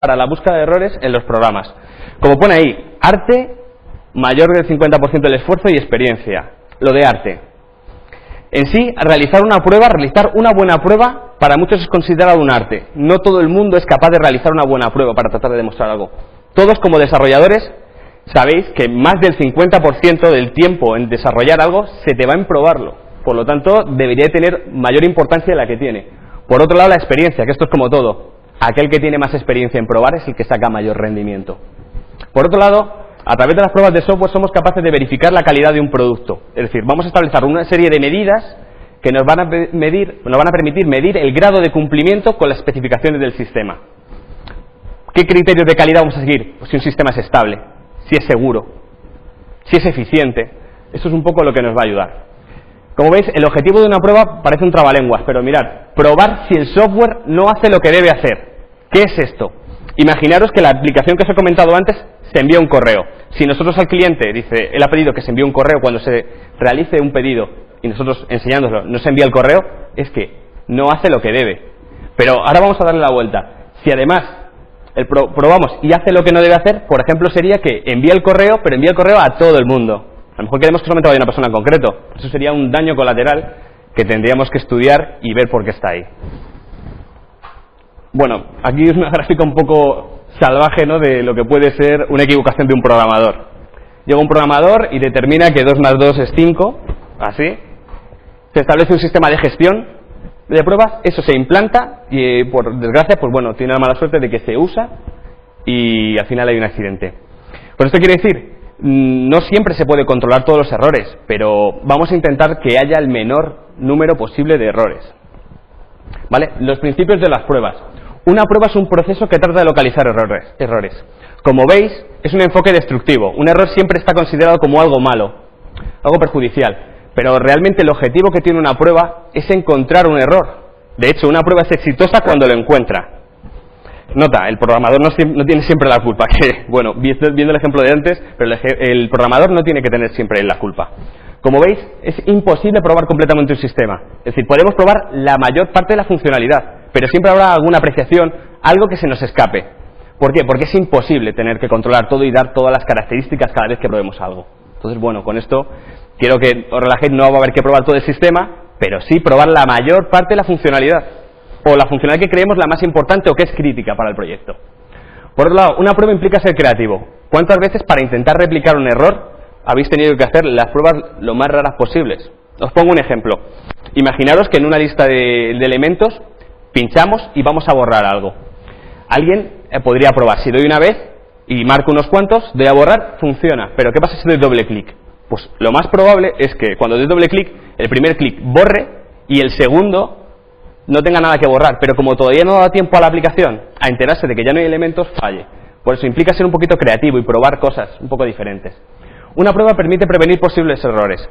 para la búsqueda de errores en los programas. Como pone ahí, arte mayor del 50% del esfuerzo y experiencia. Lo de arte. En sí, realizar una buena prueba, para muchos es considerado un arte. No todo el mundo es capaz de realizar una buena prueba para tratar de demostrar algo. Todos como desarrolladores sabéis que más del 50% del tiempo en desarrollar algo se te va en probarlo. Por lo tanto, debería tener mayor importancia de la que tiene. Por otro lado, la experiencia, que esto es como todo. Aquel que tiene más experiencia en probar es el que saca mayor rendimiento. Por otro lado, a través de las pruebas de software somos capaces de verificar la calidad de un producto. Es decir, vamos a establecer una serie de medidas que nos van a permitir medir el grado de cumplimiento con las especificaciones del sistema. ¿Qué criterios de calidad vamos a seguir? Pues si un sistema es estable, si es seguro, si es eficiente. Eso es un poco lo que nos va a ayudar. Como veis, el objetivo de una prueba parece un trabalenguas, pero mirad, probar si el software no hace lo que debe hacer. ¿Qué es esto? Imaginaros que la aplicación que os he comentado antes se envía un correo. Si nosotros al cliente dice, él ha pedido que se envíe un correo cuando se realice un pedido y nosotros enseñándoslo no se envía el correo, es que no hace lo que debe. Pero ahora vamos a darle la vuelta. Si además probamos y hace lo que no debe hacer, por ejemplo sería que envía el correo, pero envía el correo a todo el mundo. A lo mejor queremos que solamente vaya una persona en concreto. Eso sería un daño colateral que tendríamos que estudiar y ver por qué está ahí. Bueno, aquí es una gráfica un poco salvaje, ¿no?, de lo que puede ser una equivocación de un programador. Llega un programador y determina que 2 más 2 es 5, así. Se establece un sistema de gestión de pruebas, eso se implanta y por desgracia, pues bueno, tiene la mala suerte de que se usa y al final hay un accidente. Pues esto quiere decir, no siempre se puede controlar todos los errores, pero vamos a intentar que haya el menor número posible de errores. ¿Vale? Los principios de las pruebas. Una prueba es un proceso que trata de localizar errores. Como veis, es un enfoque destructivo. Un error siempre está considerado como algo malo, algo perjudicial. Pero realmente el objetivo que tiene una prueba es encontrar un error. De hecho, una prueba es exitosa cuando lo encuentra. Nota, el programador no tiene siempre la culpa. Que, bueno, viendo el ejemplo de antes, pero el programador no tiene que tener siempre la culpa. Como veis, es imposible probar completamente un sistema. Es decir, podemos probar la mayor parte de la funcionalidad, pero siempre habrá alguna apreciación, algo que se nos escape. ¿Por qué? Porque es imposible tener que controlar todo y dar todas las características cada vez que probemos algo. Entonces, bueno, con esto quiero que os relajéis, no va a haber que probar todo el sistema, pero sí probar la mayor parte de la funcionalidad, o la funcionalidad que creemos la más importante o que es crítica para el proyecto. Por otro lado, una prueba implica ser creativo. ¿Cuántas veces para intentar replicar un error habéis tenido que hacer las pruebas lo más raras posibles? Os pongo un ejemplo. Imaginaros que en una lista de elementos pinchamos y vamos a borrar algo. Alguien podría probar, si doy una vez y marco unos cuantos, doy a borrar, funciona. Pero ¿qué pasa si doy doble clic? Pues lo más probable es que cuando doy doble clic, el primer clic borre y el segundo no tenga nada que borrar. Pero como todavía no da tiempo a la aplicación a enterarse de que ya no hay elementos, falle. Por eso implica ser un poquito creativo y probar cosas un poco diferentes. Una prueba permite prevenir posibles errores.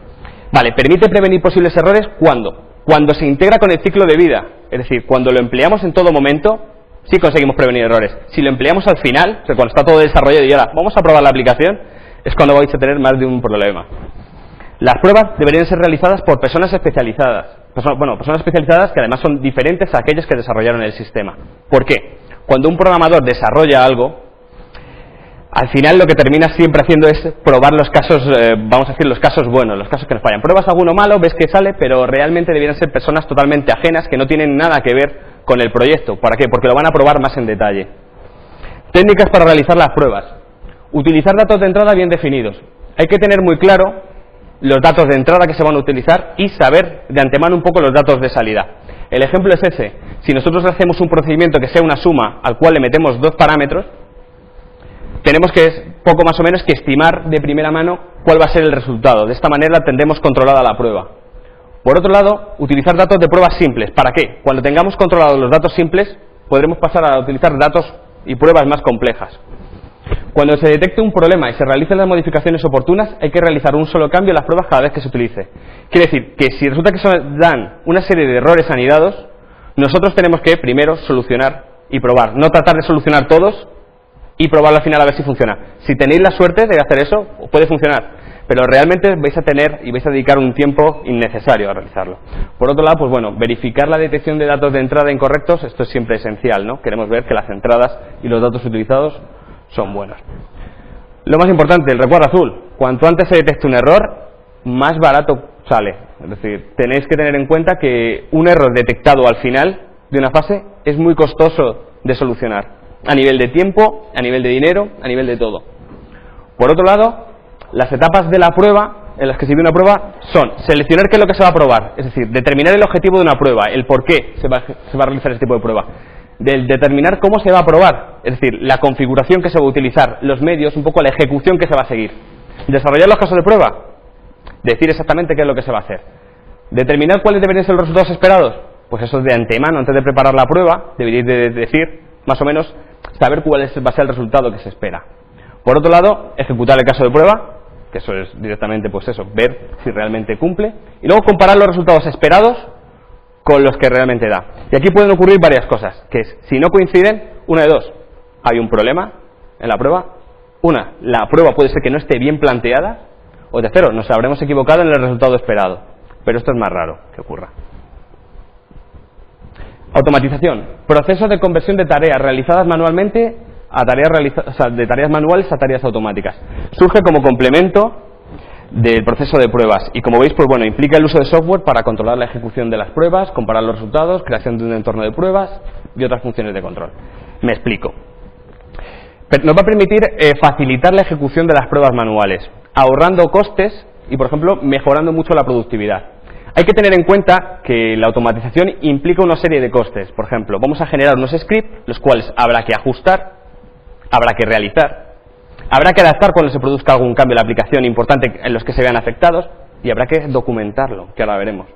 Vale, permite prevenir posibles errores ¿cuándo? Cuando se integra con el ciclo de vida. Es decir, cuando lo empleamos en todo momento, sí conseguimos prevenir errores. Si lo empleamos al final, o sea, cuando está todo desarrollado y ahora vamos a probar la aplicación, es cuando vais a tener más de un problema. Las pruebas deberían ser realizadas por personas especializadas. Personas especializadas que además son diferentes a aquellos que desarrollaron el sistema. ¿Por qué? Cuando un programador desarrolla algo, al final lo que termina siempre haciendo es probar los casos, vamos a decir, los casos buenos, los casos que nos fallan. Pruebas alguno malo, ves que sale, pero realmente deberían ser personas totalmente ajenas que no tienen nada que ver con el proyecto. ¿Para qué? Porque lo van a probar más en detalle. Técnicas para realizar las pruebas. Utilizar datos de entrada bien definidos. Hay que tener muy claro los datos de entrada que se van a utilizar y saber de antemano un poco los datos de salida. El ejemplo es ese. Si nosotros hacemos un procedimiento que sea una suma al cual le metemos 2 parámetros, tenemos que poco más o menos que estimar de primera mano cuál va a ser el resultado. De esta manera tendremos controlada la prueba. Por otro lado, utilizar datos de pruebas simples. ¿Para qué? Cuando tengamos controlados los datos simples, podremos pasar a utilizar datos y pruebas más complejas. Cuando se detecte un problema y se realicen las modificaciones oportunas, hay que realizar un solo cambio en las pruebas cada vez que se utilice. Quiere decir que si resulta que se dan una serie de errores anidados, nosotros tenemos que primero solucionar y probar. No tratar de solucionar todos y probarlo al final a ver si funciona. Si tenéis la suerte de hacer eso, puede funcionar. pero realmente vais a tener y vais a dedicar un tiempo innecesario a realizarlo. Por otro lado, pues bueno, verificar la detección de datos de entrada incorrectos, esto es siempre esencial, ¿no? Queremos ver que las entradas y los datos utilizados son buenos. Lo más importante, el recuadro azul. Cuanto antes se detecte un error, más barato sale. Es decir, tenéis que tener en cuenta que un error detectado al final de una fase es muy costoso de solucionar, a nivel de tiempo, a nivel de dinero, a nivel de todo. Por otro lado, las etapas de la prueba, en las que se vive una prueba, son seleccionar qué es lo que se va a probar, es decir, determinar el objetivo de una prueba, el por qué se va a realizar este tipo de prueba, determinar cómo se va a probar, es decir, la configuración que se va a utilizar, los medios, un poco la ejecución que se va a seguir, desarrollar los casos de prueba, decir exactamente qué es lo que se va a hacer, determinar cuáles deberían ser los resultados esperados, pues eso de antemano, antes de preparar la prueba, deberíais de decir, más o menos, saber cuál va a ser el resultado que se espera. Por otro lado, ejecutar el caso de prueba, que eso es directamente, pues eso, ver si realmente cumple, y luego comparar los resultados esperados con los que realmente da. Y aquí pueden ocurrir varias cosas, que es, si no coinciden, una de dos, hay un problema en la prueba, la prueba puede ser que no esté bien planteada, o tercero, nos habremos equivocado en el resultado esperado, pero esto es más raro que ocurra. Automatización, procesos de conversión de tareas realizadas manualmente a tareas de tareas manuales a tareas automáticas. Surge como complemento del proceso de pruebas y, como veis, pues bueno, implica el uso de software para controlar la ejecución de las pruebas, comparar los resultados, creación de un entorno de pruebas y otras funciones de control. Me explico. Nos va a permitir facilitar la ejecución de las pruebas manuales, ahorrando costes y, por ejemplo, mejorando mucho la productividad. Hay que tener en cuenta que la automatización implica una serie de costes. Por ejemplo, vamos a generar unos scripts, los cuales habrá que ajustar, habrá que realizar, habrá que adaptar cuando se produzca algún cambio en la aplicación importante en los que se vean afectados y habrá que documentarlo, que ahora veremos.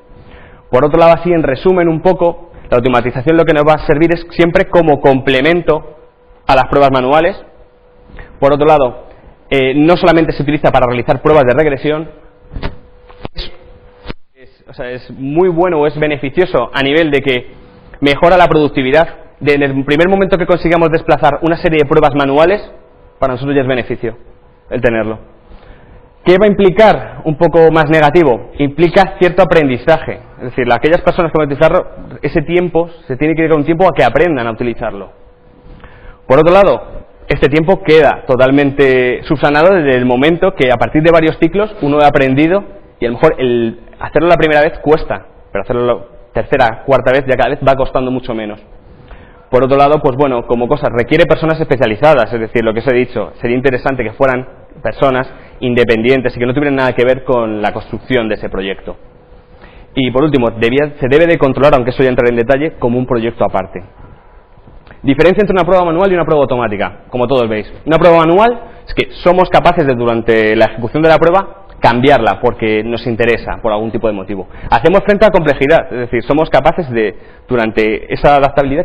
Por otro lado, así en resumen un poco, la automatización lo que nos va a servir es siempre como complemento a las pruebas manuales. Por otro lado, no solamente se utiliza para realizar pruebas de regresión, es muy bueno o es beneficioso a nivel de que mejora la productividad. Desde el primer momento que consigamos desplazar una serie de pruebas manuales, para nosotros ya es beneficio el tenerlo. ¿Qué va a implicar un poco más negativo? Implica cierto aprendizaje, es decir, aquellas personas que van a utilizarlo, ese tiempo, se tiene que dedicar un tiempo a que aprendan a utilizarlo. Por otro lado, este tiempo queda totalmente subsanado desde el momento que a partir de varios ciclos uno ha aprendido y a lo mejor el hacerlo la primera vez cuesta, pero hacerlo la tercera, cuarta vez ya cada vez va costando mucho menos. Por otro lado, pues bueno, como cosas, requiere personas especializadas, es decir, lo que os he dicho, sería interesante que fueran personas independientes y que no tuvieran nada que ver con la construcción de ese proyecto. Y por último, se debe de controlar, aunque eso ya entraré en detalle, como un proyecto aparte. Diferencia entre una prueba manual y una prueba automática, como todos veis. Una prueba manual es que somos capaces de, durante la ejecución de la prueba, cambiarla porque nos interesa, por algún tipo de motivo. Hacemos frente a complejidad, es decir, somos capaces de, durante esa adaptabilidad,